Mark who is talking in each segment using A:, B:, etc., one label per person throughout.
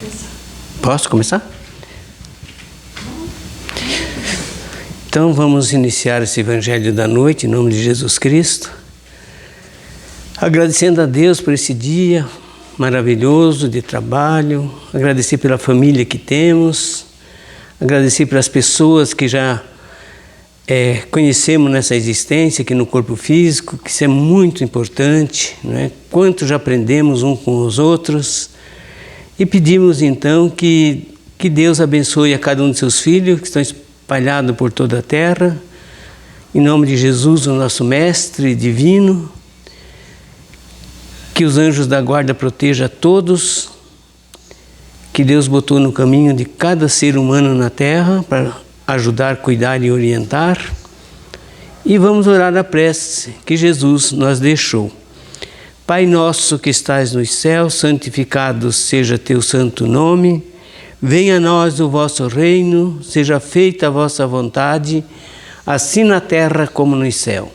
A: começar.
B: Posso começar? Então vamos iniciar esse Evangelho da noite em nome de Jesus Cristo, agradecendo a Deus por esse dia maravilhoso de trabalho, agradecer pela família que temos, agradecer pelas pessoas que já conhecemos nessa existência aqui no corpo físico, que isso é muito importante, não é? Quanto já aprendemos uns com os outros, e pedimos então que Deus abençoe a cada um de seus filhos que estão espalhados por toda a terra, em nome de Jesus, o nosso Mestre divino, que os anjos da guarda protejam a todos, que Deus botou no caminho de cada ser humano na terra para ajudar, cuidar e orientar. E vamos orar a prece que Jesus nos deixou. Pai nosso que estais nos céus, santificado seja teu santo nome. Venha a nós o vosso reino, seja feita a vossa vontade, assim na terra como no céu.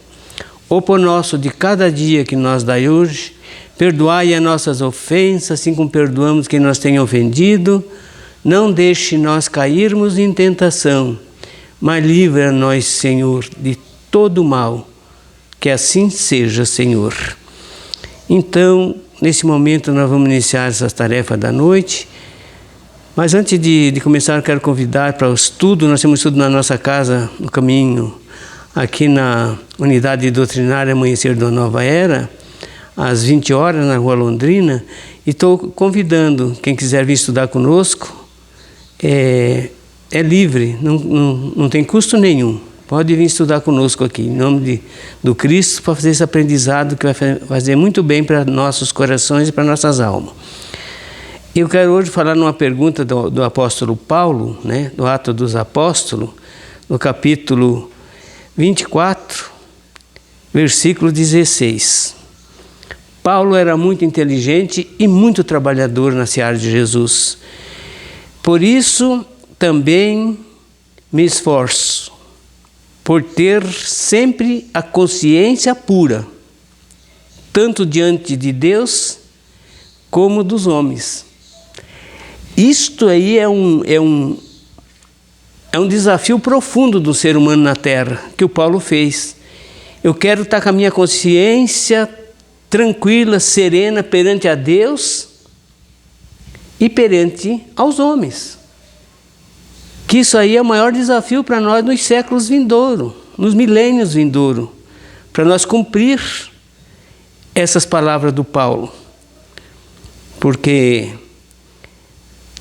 B: O pão nosso de cada dia que nos dai hoje, perdoai as nossas ofensas, assim como perdoamos quem nos tem ofendido. Não deixe nós cairmos em tentação, mas livra-nos, Senhor, de todo mal. Que assim seja, Senhor. Então, nesse momento, nós vamos iniciar essa tarefa da noite. Mas antes de começar, eu quero convidar para o estudo. Nós temos estudo na nossa casa, no caminho, aqui na Unidade Doutrinária Amanhecer da Nova Era, às 20 horas, na Rua Londrina. E estou convidando quem quiser vir estudar conosco. É livre, não tem custo nenhum. Pode vir estudar conosco aqui, em nome do Cristo, para fazer esse aprendizado que vai fazer muito bem para nossos corações e para nossas almas. Eu quero hoje falar numa pergunta do apóstolo Paulo, né, do Atos dos Apóstolos, no capítulo 24, versículo 16. Paulo era muito inteligente e muito trabalhador na seara de Jesus. Por isso também me esforço, por ter sempre a consciência pura, tanto diante de Deus como dos homens. Isto aí é um desafio profundo do ser humano na terra, que o Paulo fez. Eu quero estar com a minha consciência tranquila, serena perante a Deus e perante aos homens. Que isso aí é o maior desafio para nós nos séculos vindouros, nos milênios vindouros, para nós cumprir essas palavras do Paulo. Porque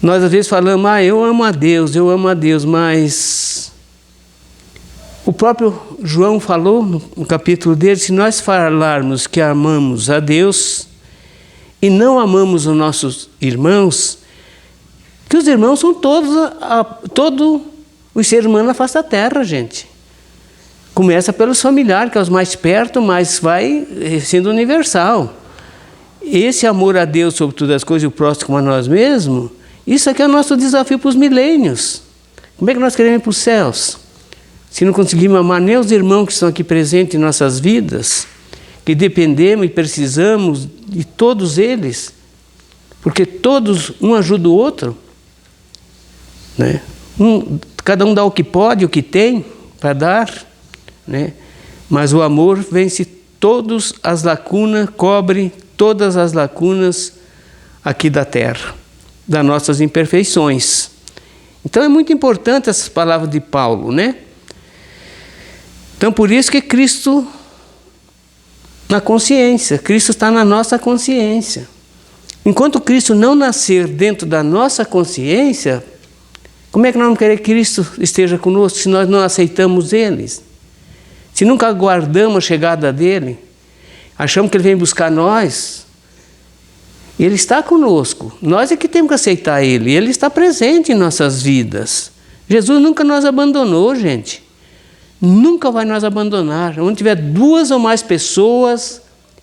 B: nós às vezes falamos, eu amo a Deus, mas o próprio João falou no capítulo dele, se nós falarmos que amamos a Deus e não amamos os nossos irmãos, que os irmãos são todo o ser humano na face da terra, gente. Começa pelos familiares, que é os mais perto, mas vai sendo universal. Esse amor a Deus sobre todas as coisas e o próximo como a nós mesmos, isso aqui é o nosso desafio para os milênios. Como é que nós queremos ir para os céus? Se não conseguimos amar nem os irmãos que estão aqui presentes em nossas vidas, que dependemos e precisamos de todos eles, porque todos, um ajuda o outro, né? Cada um dá o que pode, o que tem para dar, né? Mas o amor vence todas as lacunas, cobre todas as lacunas aqui da terra, das nossas imperfeições. Então é muito importante essas palavras de Paulo, né? Então por isso que Cristo na consciência, Cristo está na nossa consciência. Enquanto Cristo não nascer dentro da nossa consciência, como é que nós vamos querer que Cristo esteja conosco se nós não aceitamos Ele? Se nunca aguardamos a chegada dEle, achamos que Ele vem buscar nós, Ele está conosco. Nós é que temos que aceitar Ele. Ele está presente em nossas vidas. Jesus nunca nos abandonou, gente. Nunca vai nos abandonar. Onde tiver 2 ou mais pessoas,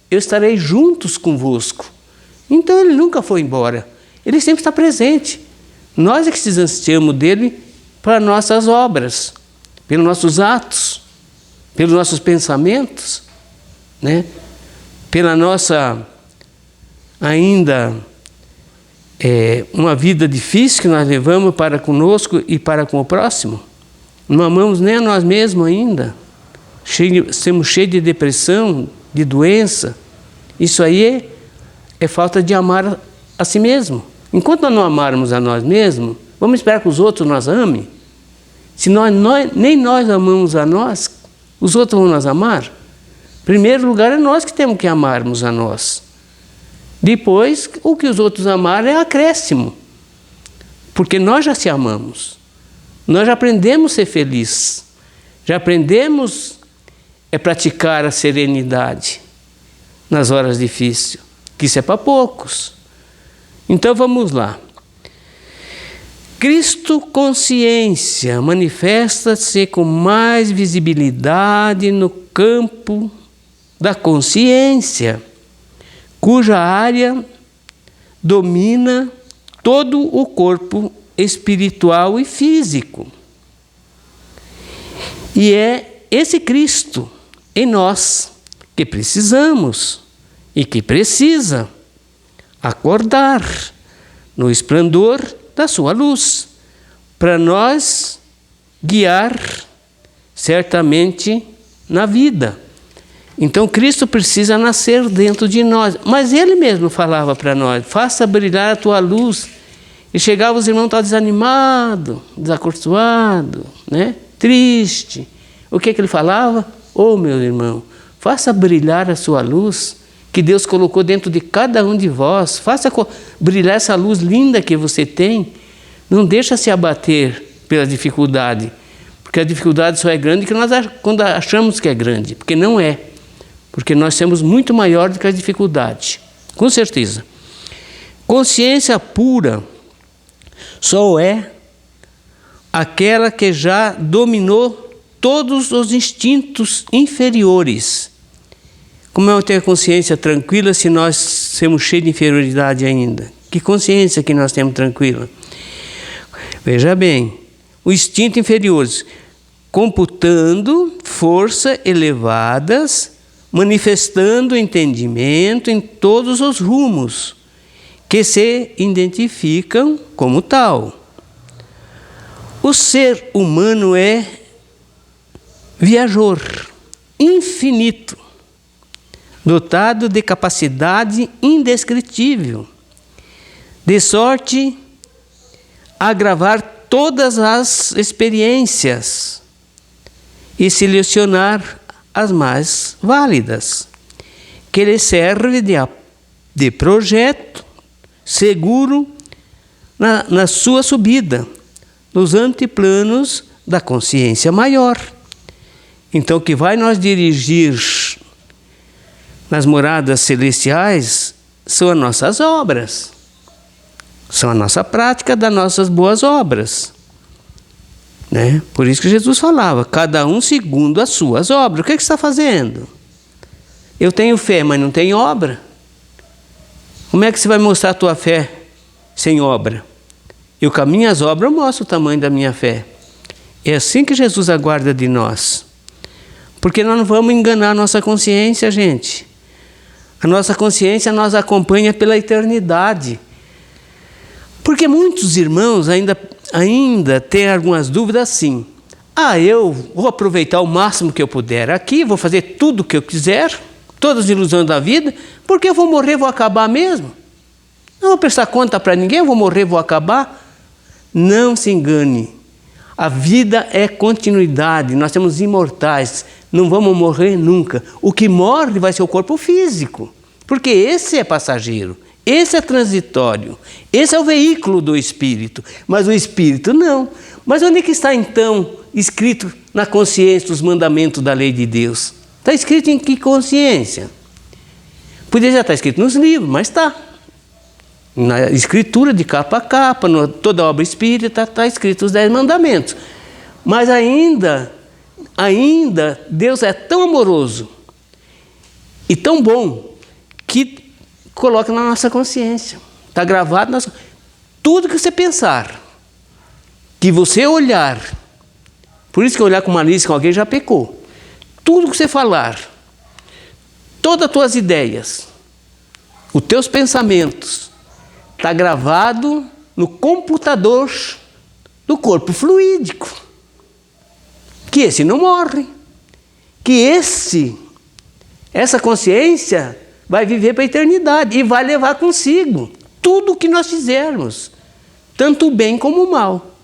B: eu estarei juntos convosco. Então Ele nunca foi embora. Ele sempre está presente. Nós é que se distanciamos dele para nossas obras, pelos nossos atos, pelos nossos pensamentos, né? Pela nossa ainda uma vida difícil que nós levamos para conosco e para com o próximo? Não amamos nem a nós mesmos ainda. Somos cheios de depressão, de doença. Isso aí é falta de amar a si mesmo. Enquanto nós não amarmos a nós mesmos, vamos esperar que os outros nos amem? Se nem nós amamos a nós, os outros vão nos amar? Em primeiro lugar, é nós que temos que amarmos a nós. Depois, o que os outros amarem é acréscimo. Porque nós já se amamos. Nós já aprendemos a ser felizes. Já aprendemos a praticar a serenidade nas horas difíceis. Que isso é para poucos. Então vamos lá. Cristo consciência manifesta-se com mais visibilidade no campo da consciência, cuja área domina todo o corpo espiritual e físico. E é esse Cristo em nós que precisamos e que precisa acordar no esplendor da sua luz, para nós guiar certamente na vida. Então Cristo precisa nascer dentro de nós, mas Ele mesmo falava para nós: faça brilhar a tua luz. E chegava os irmãos estavam desanimados, desacorçoados, né? Triste. O que Ele falava? Ô meu irmão, faça brilhar a sua luz, que Deus colocou dentro de cada um de vós. Faça brilhar essa luz linda que você tem. Não deixa se abater pela dificuldade, porque a dificuldade só é grande quando achamos que é grande, porque não é. Porque nós somos muito maior do que a dificuldade, com certeza. Consciência pura só é aquela que já dominou todos os instintos inferiores. Como é ter consciência tranquila se nós somos cheios de inferioridade ainda? Que consciência que nós temos tranquila? Veja bem, os instintos inferiores, computando forças elevadas, manifestando entendimento em todos os rumos, que se identificam como tal. O ser humano é viajor, infinito, dotado de capacidade indescritível, de sorte a gravar todas as experiências e selecionar as mais válidas, que lhe serve de projeto seguro na sua subida, nos anteplanos da consciência maior. Então, o que vai nos dirigir nas moradas celestiais são as nossas obras, são a nossa prática das nossas boas obras. Né? Por isso que Jesus falava, cada um segundo as suas obras. O que você está fazendo? Eu tenho fé, mas não tenho obra. Como é que você vai mostrar a tua fé sem obra? Eu caminho as obras, eu mostro o tamanho da minha fé. É assim que Jesus aguarda de nós. Porque nós não vamos enganar a nossa consciência, gente. A nossa consciência nos acompanha pela eternidade. Porque muitos irmãos ainda têm algumas dúvidas assim. Eu vou aproveitar o máximo que eu puder aqui, vou fazer tudo o que eu quiser, todas as ilusões da vida, porque eu vou morrer, vou acabar mesmo. Não vou prestar conta para ninguém, eu vou morrer, vou acabar. Não se engane. A vida é continuidade, nós somos imortais, não vamos morrer nunca. O que morre vai ser o corpo físico, porque esse é passageiro. Esse é transitório, esse é o veículo do Espírito, mas o Espírito não. Mas onde é que está então escrito na consciência os mandamentos da lei de Deus? Está escrito em que consciência? Podia já estar escrito nos livros, mas está. Na escritura de capa a capa, toda obra espírita está escrito os 10 mandamentos. Mas ainda Deus é tão amoroso e tão bom que coloca na nossa consciência. Está gravado na tudo que você pensar, que você olhar. Por isso que olhar com malícia com alguém já pecou. Tudo que você falar, todas as tuas ideias, os teus pensamentos, está gravado no computador do corpo fluídico. Que esse não morre. Que essa consciência vai viver para a eternidade e vai levar consigo tudo o que nós fizermos, tanto o bem como o mal.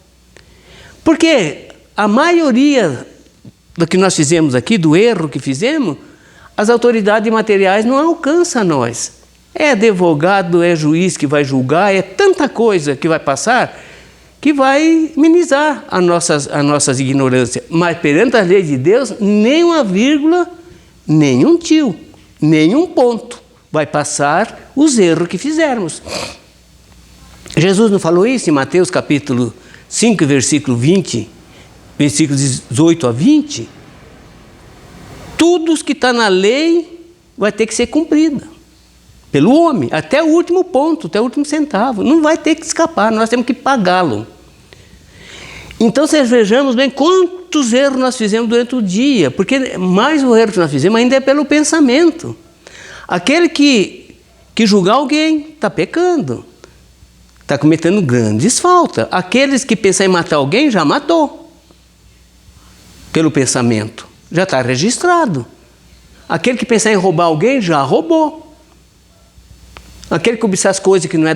B: Porque a maioria do que nós fizemos aqui, do erro que fizemos, as autoridades materiais não alcançam a nós. É advogado, é juiz que vai julgar, é tanta coisa que vai passar que vai minimizar as nossas ignorâncias. Mas perante a lei de Deus, nem uma vírgula, nem um tio, nem um ponto vai passar os erros que fizermos. Jesus não falou isso em Mateus capítulo 5, versículo 20, versículos 18 a 20? Tudo que está na lei vai ter que ser cumprido pelo homem, até o último ponto, até o último centavo. Não vai ter que escapar, nós temos que pagá-lo. Então, vocês vejamos bem quantos erros nós fizemos durante o dia, porque mais o erro que nós fizemos ainda é pelo pensamento. Aquele que julgar alguém está pecando, está cometendo grandes faltas. Aqueles que pensam em matar alguém já matou, pelo pensamento, já está registrado. Aquele que pensar em roubar alguém já roubou. Aquele que cobiçar as coisas que não é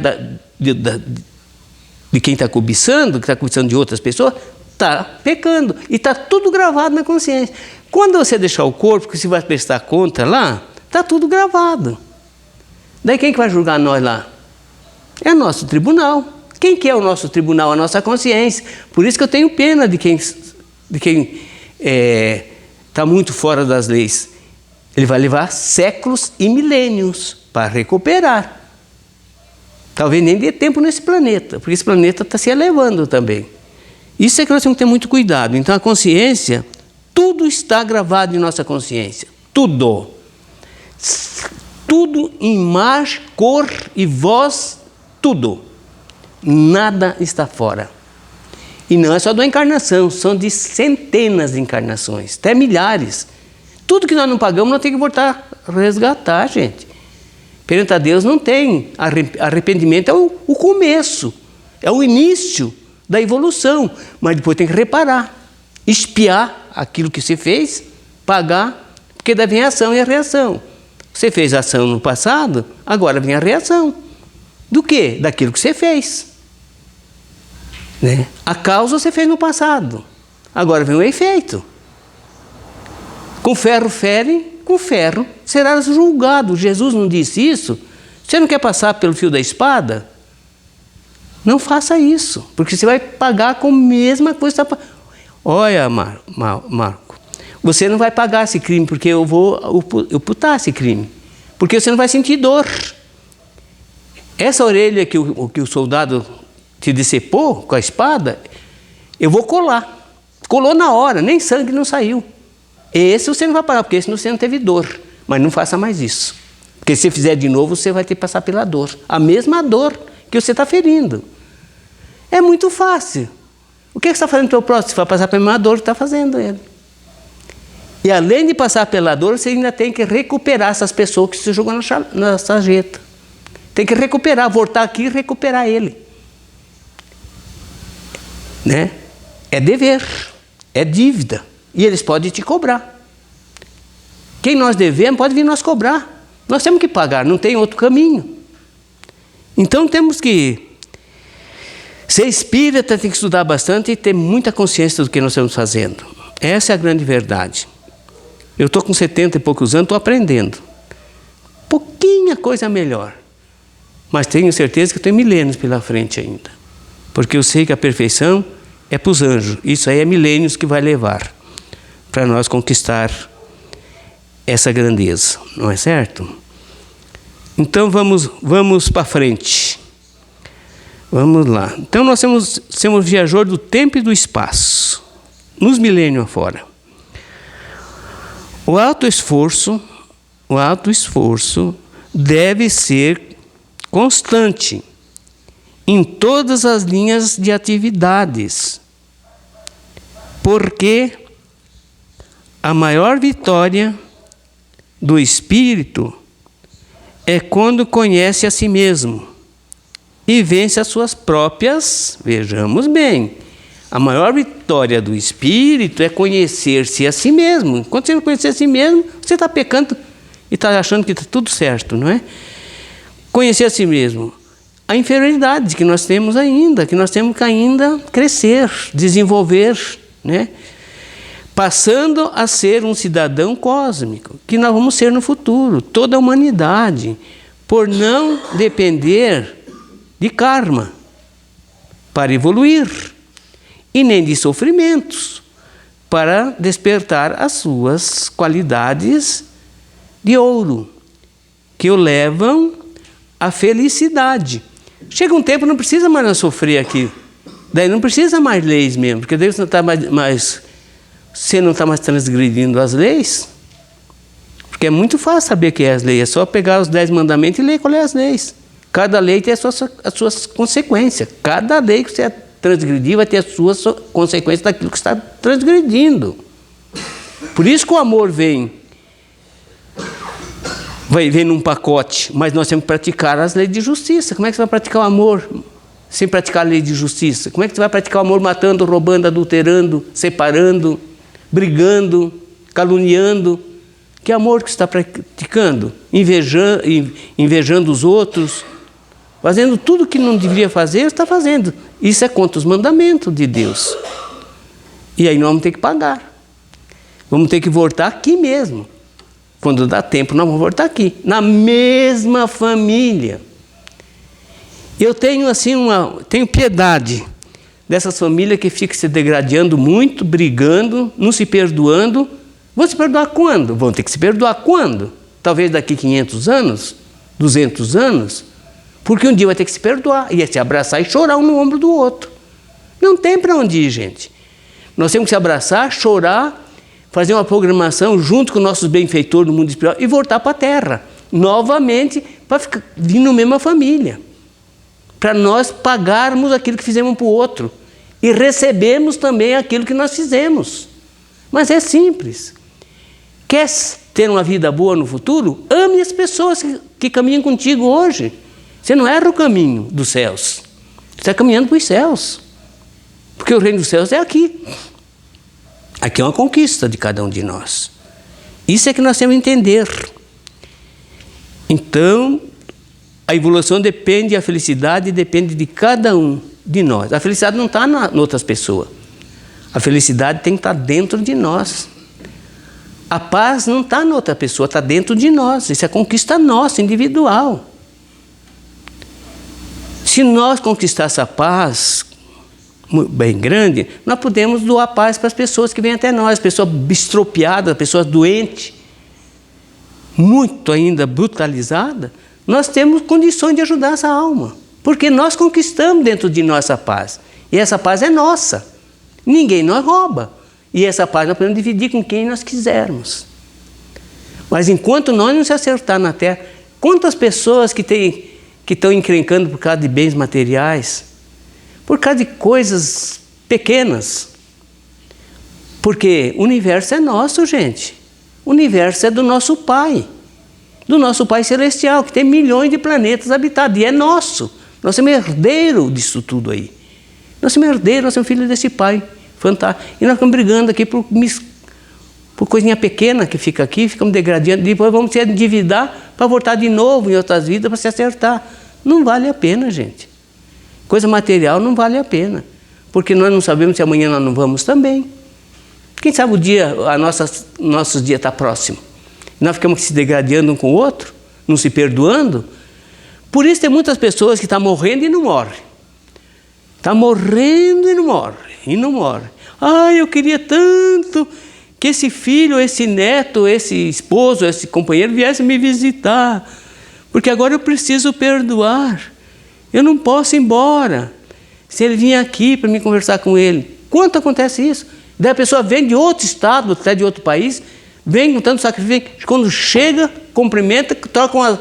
B: de quem está cobiçando, que está cobiçando de outras pessoas, está pecando. E está tudo gravado na consciência. Quando você deixar o corpo, que você vai prestar conta lá, está tudo gravado. Daí quem que vai julgar nós lá? É o nosso tribunal. Quem que é o nosso tribunal? A nossa consciência. Por isso que eu tenho pena de quem está muito fora das leis. Ele vai levar séculos e milênios para recuperar. Talvez nem dê tempo nesse planeta, porque esse planeta está se elevando também. Isso é que nós temos que ter muito cuidado. Então a consciência, tudo está gravado em nossa consciência. Tudo. Tudo, imagem, cor e voz, tudo. Nada está fora. E não é só da encarnação, são de centenas de encarnações, até milhares. Tudo que nós não pagamos, nós temos que voltar a resgatar, gente. Perante a Deus não tem. Arrependimento é o começo, é o início da evolução. Mas depois tem que reparar, espiar aquilo que você fez, pagar, porque daí vem a ação e a reação. Você fez a ação no passado, agora vem a reação. Do quê? Daquilo que você fez. Né? A causa você fez no passado, agora vem o efeito. Com ferro fere, com ferro será julgado. Jesus não disse isso? Você não quer passar pelo fio da espada? Não faça isso, porque você vai pagar com a mesma coisa. Olha, Marco, você não vai pagar esse crime, porque eu vou imputar esse crime. Porque você não vai sentir dor. Essa orelha que o soldado te decepou com a espada, eu vou colar. Colou na hora, nem sangue não saiu. Esse você não vai pagar, porque esse você não teve dor. Mas não faça mais isso. Porque se fizer de novo, você vai ter que passar pela dor. A mesma dor que você está ferindo. É muito fácil. O que você está fazendo no teu próximo? Você vai passar pela mesma dor que está fazendo ele. E além de passar pela dor, você ainda tem que recuperar essas pessoas que você jogou na sarjeta. Tem que recuperar, voltar aqui e recuperar ele. Né? É dever, é dívida. E eles podem te cobrar. Quem nós devemos pode vir nós cobrar. Nós temos que pagar, não tem outro caminho. Então temos que ser espírita, tem que estudar bastante e ter muita consciência do que nós estamos fazendo. Essa é a grande verdade. Eu estou com 70 e poucos anos, estou aprendendo. Pouquinha coisa melhor. Mas tenho certeza que eu tenho milênios pela frente ainda. Porque eu sei que a perfeição é para os anjos. Isso aí é milênios que vai levar para nós conquistar essa grandeza, não é certo? Então vamos para frente. Vamos lá. Então nós somos viajores do tempo e do espaço, nos milênios afora. O alto esforço deve ser constante em todas as linhas de atividades, porque a maior vitória do espírito é quando conhece a si mesmo e vence as suas próprias, vejamos bem, a maior vitória do espírito é conhecer-se a si mesmo. Quando você conhecer a si mesmo, você está pecando e está achando que está tudo certo, não é? Conhecer a si mesmo. A inferioridade que nós temos ainda, que nós temos que ainda crescer, desenvolver, né? Passando a ser um cidadão cósmico, que nós vamos ser no futuro, toda a humanidade, por não depender de karma para evoluir, e nem de sofrimentos para despertar as suas qualidades de ouro, que o levam à felicidade. Chega um tempo, não precisa mais sofrer aqui, daí não precisa mais leis mesmo, porque daí você não está você não está mais transgredindo as leis, porque é muito fácil saber o que é as leis, é só pegar os 10 mandamentos e ler qual é as leis. Cada lei tem as suas consequências, cada lei que você transgredir vai ter as suas consequências daquilo que está transgredindo. Por isso que o amor vem num pacote, mas nós temos que praticar as leis de justiça. Como é que você vai praticar o amor sem praticar a lei de justiça? Como é que você vai praticar o amor matando, roubando, adulterando, separando, brigando, caluniando? Que amor que você está praticando? Invejando os outros, fazendo tudo que não deveria fazer, você está fazendo. Isso é contra os mandamentos de Deus. E aí nós vamos ter que pagar. Vamos ter que voltar aqui mesmo. Quando dá tempo, nós vamos voltar aqui, na mesma família. Eu tenho assim tenho piedade dessas famílias que ficam se degradando muito, brigando, não se perdoando. Vão se perdoar quando? Vão ter que se perdoar quando? Talvez daqui 500 anos, 200 anos, porque um dia vai ter que se perdoar, e é se abraçar e chorar um no ombro do outro. Não tem para onde ir, gente. Nós temos que se abraçar, chorar, fazer uma programação junto com nossos benfeitores no mundo espiritual e voltar para a Terra, novamente, para vir na mesma família, para nós pagarmos aquilo que fizemos para o outro e recebermos também aquilo que nós fizemos. Mas é simples. Quer ter uma vida boa no futuro? Ame as pessoas que caminham contigo hoje. Você não erra o caminho dos céus. Você está caminhando para os céus. Porque o reino dos céus é aqui. Aqui é uma conquista de cada um de nós. Isso é que nós temos que entender. Então, a evolução depende, a felicidade depende de cada um de nós. A felicidade não está em outras pessoas. A felicidade tem que estar dentro de nós. A paz não está em outra pessoa, está dentro de nós. Isso é conquista nossa, individual. Se nós conquistarmos essa paz bem grande, nós podemos doar paz para as pessoas que vêm até nós, pessoas estropiadas, pessoas doentes, muito ainda brutalizadas. Nós temos condições de ajudar essa alma, porque nós conquistamos dentro de nós essa paz. E essa paz é nossa. Ninguém nos rouba. E essa paz nós podemos dividir com quem nós quisermos. Mas enquanto nós não se acertar na terra, quantas pessoas que estão encrencando por causa de bens materiais, por causa de coisas pequenas? Porque o universo é nosso, gente. O universo é do nosso Pai Celestial, que tem milhões de planetas habitados, e é nosso. Nós somos herdeiros disso tudo aí. Nós somos herdeiros, nós somos filhos desse Pai. Fantástico. E nós ficamos brigando aqui por coisinha pequena que fica aqui, ficamos degradando, depois vamos se endividar para voltar de novo em outras vidas para se acertar. Não vale a pena, gente. Coisa material não vale a pena, porque nós não sabemos se amanhã nós não vamos também. Quem sabe o dia, nosso dia está próximo. Nós ficamos se degradando um com o outro, não se perdoando. Por isso tem muitas pessoas que estão morrendo e não morrem. Está morrendo e não morre. E não morre. Eu queria tanto que esse filho, esse neto, esse esposo, esse companheiro viesse me visitar, porque agora eu preciso perdoar. Eu não posso ir embora se ele vir aqui para me conversar com ele. Quanto acontece isso? Daí a pessoa vem de outro estado, até de outro país, vem com tanto sacrifício, quando chega, cumprimenta, troca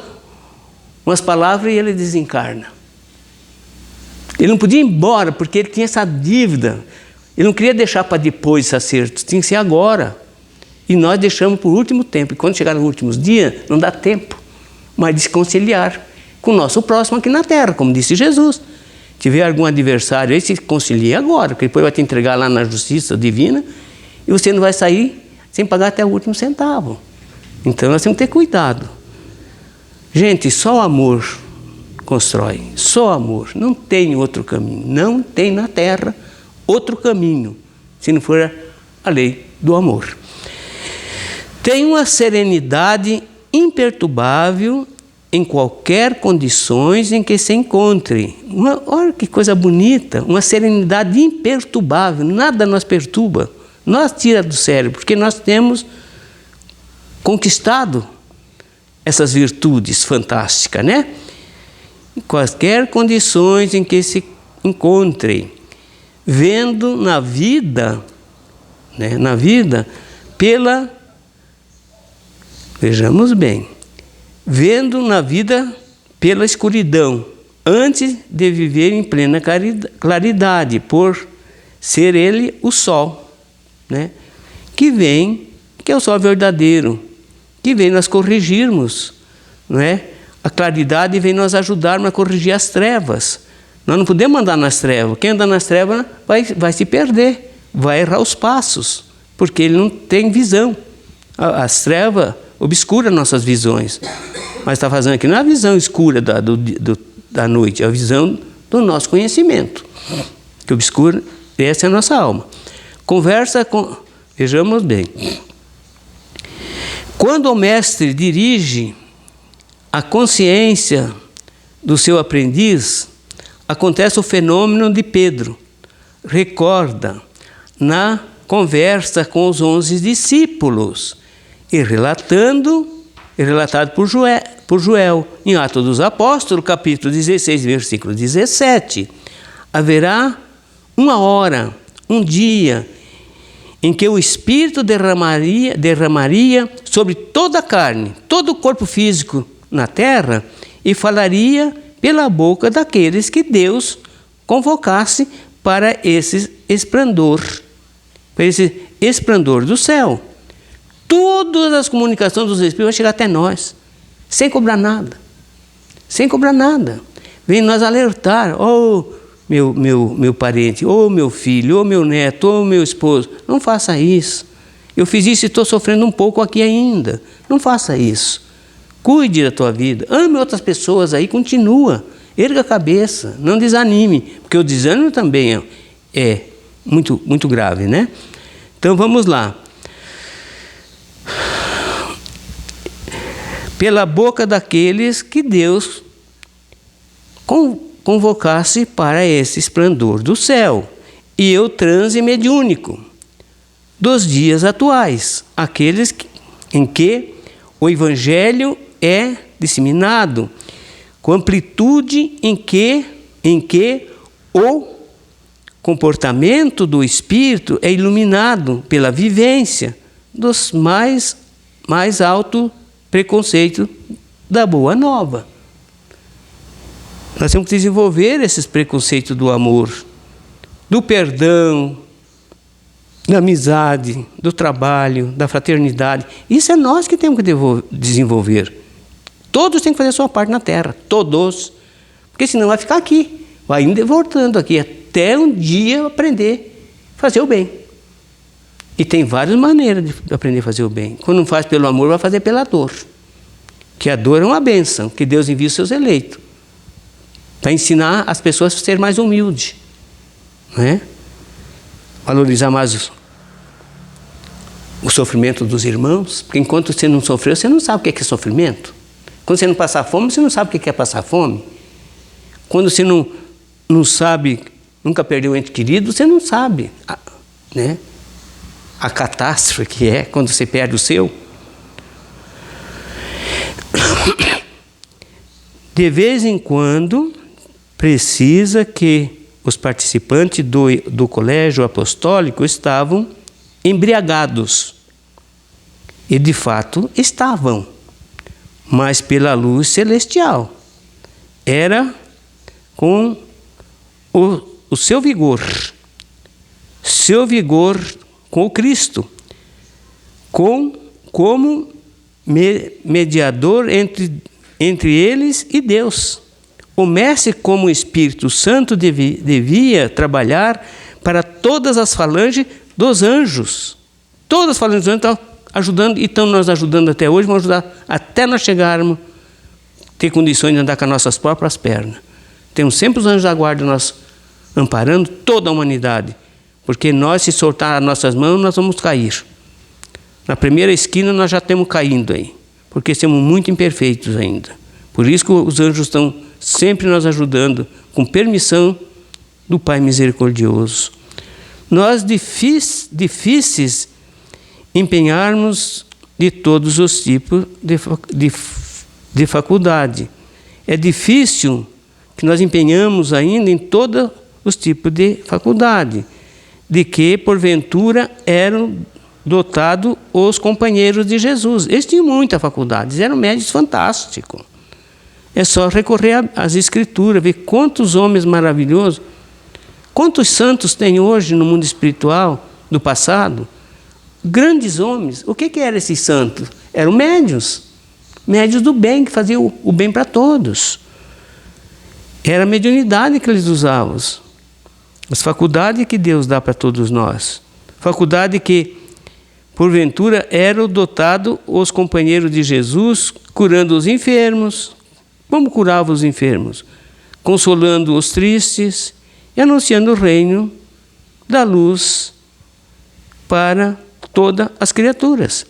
B: umas palavras e ele desencarna. Ele não podia ir embora porque ele tinha essa dívida. Ele não queria deixar para depois esse acerto, tinha que ser agora. E nós deixamos por último tempo. E quando chegar nos últimos dias, não dá tempo mais de se conciliar. com o nosso próximo aqui na terra, como disse Jesus. Se tiver algum adversário aí, se concilie agora, porque depois vai te entregar lá na justiça divina e você não vai sair sem pagar até o último centavo. Então nós temos que ter cuidado. Gente, só o amor constrói, só amor, não tem outro caminho, não tem na terra outro caminho, se não for a lei do amor. Tem uma serenidade imperturbável em qualquer condições em que se encontre. Olha que coisa bonita, uma serenidade imperturbável, nada nos perturba, nós tira do sério, porque nós temos conquistado essas virtudes fantásticas, né? Em quaisquer condições em que se encontre, vendo na vida, né, vejamos bem, vendo na vida pela escuridão, antes de viver em plena claridade, por ser ele o sol, né, que é o sol verdadeiro, que vem nós corrigirmos, não é? A claridade vem nos ajudarmos a corrigir as trevas. Nós não podemos andar nas trevas. Quem anda nas trevas vai se perder, vai errar os passos, porque ele não tem visão. As trevas obscuram nossas visões. Mas está fazendo aqui não é a visão escura da noite, é a visão do nosso conhecimento, que obscura, essa é a nossa alma. Vejamos bem. Quando o mestre dirige a consciência do seu aprendiz, acontece o fenômeno de Pedro. Recorda na conversa com os 11 discípulos e relatado por Joel, em Atos dos Apóstolos, capítulo 16, versículo 17. Haverá uma hora, um dia, em que o Espírito derramaria sobre toda a carne, todo o corpo físico na terra, e falaria pela boca daqueles que Deus convocasse para esse esplendor do céu. Todas as comunicações dos Espíritos vão chegar até nós, sem cobrar nada. Sem cobrar nada. Vem nos alertar, meu parente, meu filho, meu neto, meu esposo, não faça isso. Eu fiz isso e estou sofrendo um pouco aqui ainda. Não faça isso. Cuide da tua vida. Ame outras pessoas aí, continua. Erga a cabeça, não desanime, porque o desânimo também é muito, muito grave, né? Então vamos lá. Pela boca daqueles que Deus convocasse para esse esplendor do céu, e o transe mediúnico dos dias atuais, aqueles em que o Evangelho é disseminado, com amplitude em que o comportamento do Espírito é iluminado pela vivência dos mais alto preconceito da Boa Nova. Nós temos que desenvolver esses preconceitos do amor, do perdão, da amizade, do trabalho, da fraternidade. Isso é nós que temos que desenvolver. Todos têm que fazer a sua parte na Terra, todos. Porque senão vai ficar aqui, vai indo e voltando aqui, até um dia aprender a fazer o bem. E tem várias maneiras de aprender a fazer o bem. Quando não faz pelo amor, vai fazer pela dor. Que a dor é uma bênção, que Deus envia os seus eleitos. Para ensinar as pessoas a ser mais humildes. Né? Valorizar mais o sofrimento dos irmãos. Porque enquanto você não sofreu, você não sabe o que é sofrimento. Quando você não passar fome, você não sabe o que é passar fome. Quando você não sabe, nunca perdeu um ente querido, você não sabe, né? A catástrofe que é quando você perde o seu. De vez em quando, precisa que os participantes do colégio apostólico estavam embriagados. E de fato estavam, mas pela luz celestial. Era com o seu vigor com o Cristo, como mediador entre entre eles e Deus. O mestre, como Espírito Santo, devia trabalhar para todas as falanges dos anjos. Todas as falanges dos anjos estão ajudando, e estão nos ajudando até hoje, vão ajudar até nós chegarmos, ter condições de andar com as nossas próprias pernas. Temos sempre os anjos da guarda nós amparando toda a humanidade, porque nós, se soltar as nossas mãos, nós vamos cair. Na primeira esquina nós já estamos caindo aí, porque somos muito imperfeitos ainda. Por isso que os anjos estão sempre nos ajudando, com permissão do Pai misericordioso. Nós difíceis empenharmos de todos os tipos de faculdade. É difícil que nós empenhamos ainda em todos os tipos de faculdade, de que, porventura, eram dotados os companheiros de Jesus. Eles tinham muita faculdade, eram médicos fantásticos. É só recorrer às Escrituras, ver quantos homens maravilhosos, quantos santos tem hoje no mundo espiritual do passado. Grandes homens. O que eram esses santos? Eram médiuns. Médiuns do bem, que faziam o bem para todos. Era a mediunidade que eles usavam. As faculdades que Deus dá para todos nós. Faculdade que, porventura, eram dotados os companheiros de Jesus, curando os enfermos. Como curava os enfermos? Consolando os tristes e anunciando o reino da luz para todas as criaturas.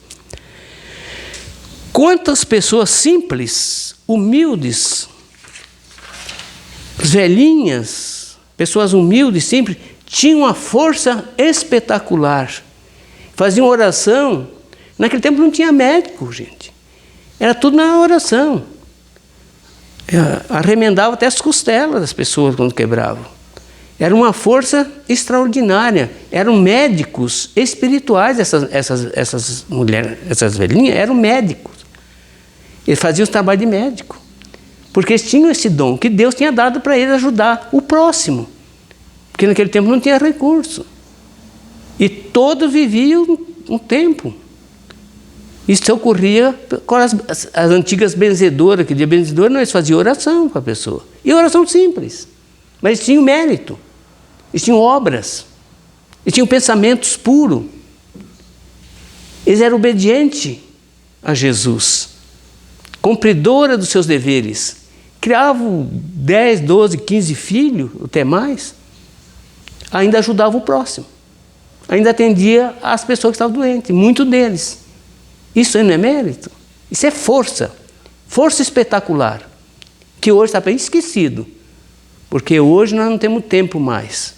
B: Quantas pessoas simples, humildes, velhinhas, pessoas humildes, simples, tinham uma força espetacular. Faziam oração. Naquele tempo não tinha médico, gente. Era tudo na oração. Arremendava até as costelas das pessoas quando quebravam. Era uma força extraordinária. Eram médicos espirituais, essas mulheres, essas velhinhas, eram médicos. Eles faziam o trabalho de médico. Porque eles tinham esse dom que Deus tinha dado para eles ajudar o próximo. Porque naquele tempo não tinha recurso. E todos viviam um tempo. Isso ocorria com as antigas benzedoras, que de benzedora não, eles faziam oração para a pessoa. E oração simples. Mas eles tinham mérito. Eles tinham obras. Eles tinham pensamentos puros. Eles eram obedientes a Jesus. Cumpridora dos seus deveres. Criavam 10, 12, 15 filhos, até mais. Ainda ajudava o próximo. Ainda atendia as pessoas que estavam doentes, muitos deles. Isso aí não é mérito? Isso é força. Força espetacular. Que hoje está bem esquecido. Porque hoje nós não temos tempo mais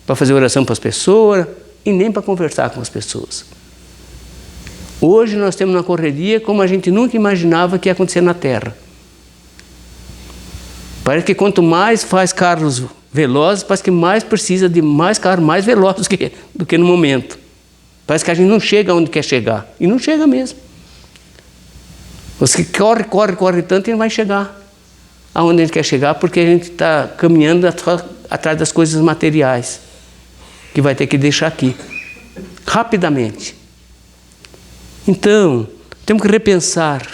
B: para fazer oração para as pessoas e nem para conversar com as pessoas. Hoje nós temos uma correria como a gente nunca imaginava que ia acontecer na Terra. Parece que quanto mais faz carros velozes, parece que mais precisa de mais carros mais velozes do que no momento. Parece que a gente não chega onde quer chegar. E não chega mesmo. Você corre tanto e não vai chegar aonde a gente quer chegar, porque a gente está caminhando atrás das coisas materiais, que vai ter que deixar aqui, rapidamente. Então, temos que repensar.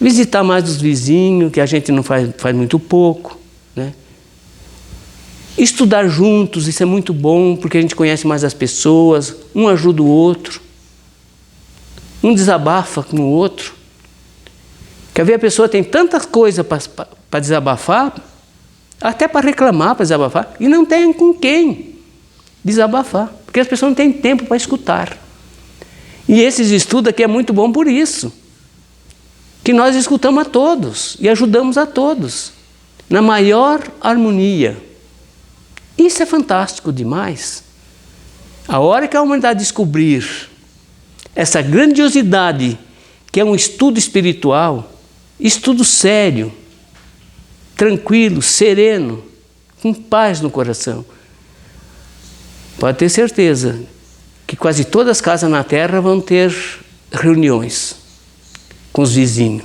B: Visitar mais os vizinhos, que a gente não faz muito pouco, né? Estudar juntos, isso é muito bom, porque a gente conhece mais as pessoas, um ajuda o outro, um desabafa com o outro. Quer ver, a pessoa tem tantas coisas para desabafar, até para reclamar, para desabafar, e não tem com quem desabafar, porque as pessoas não têm tempo para escutar. E esses estudos aqui é muito bom por isso, que nós escutamos a todos e ajudamos a todos, na maior harmonia. Isso é fantástico demais. A hora que a humanidade descobrir essa grandiosidade, que é um estudo espiritual, estudo sério, tranquilo, sereno, com paz no coração, pode ter certeza que quase todas as casas na Terra vão ter reuniões com os vizinhos.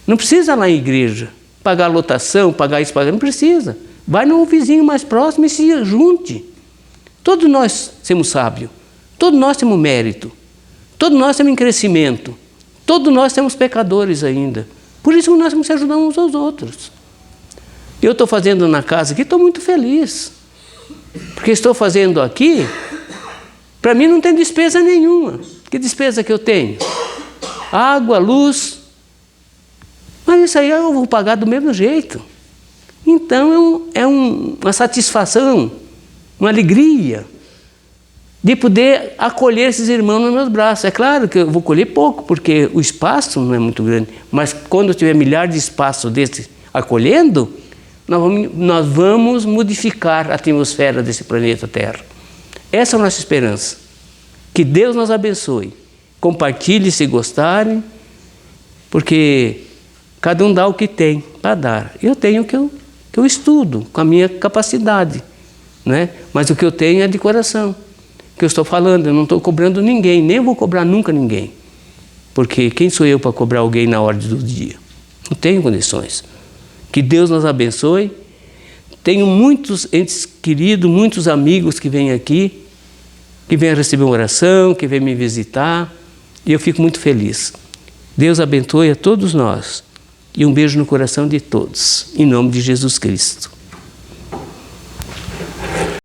B: Não precisa ir lá em igreja, pagar lotação, pagar isso, não precisa. Vai no vizinho mais próximo e se junte. Todos nós somos sábios, todos nós temos mérito, todos nós temos em crescimento, todos nós temos pecadores ainda. Por isso que nós temos que ajudar uns aos outros. Eu estou fazendo na casa aqui, estou muito feliz. Porque estou fazendo aqui, para mim não tem despesa nenhuma. Que despesa que eu tenho? Água, luz. Mas isso aí eu vou pagar do mesmo jeito. Então é uma satisfação, uma alegria de poder acolher esses irmãos nos meus braços. É claro que eu vou colher pouco, porque o espaço não é muito grande. Mas quando eu tiver milhares de espaços desses acolhendo, nós vamos modificar a atmosfera desse planeta Terra. Essa é a nossa esperança. Que Deus nos abençoe. Compartilhe se gostarem, porque cada um dá o que tem para dar. Eu tenho o que eu estudo, com a minha capacidade, né? Mas o que eu tenho é de coração. O que eu estou falando, eu não estou cobrando ninguém, nem vou cobrar nunca ninguém. Porque quem sou eu para cobrar alguém na ordem do dia? Não tenho condições. Que Deus nos abençoe. Tenho muitos entes queridos, muitos amigos que vêm aqui, que vêm receber uma oração, que vêm me visitar, e eu fico muito feliz. Deus abençoe a todos nós, e um beijo no coração de todos, em nome de Jesus Cristo.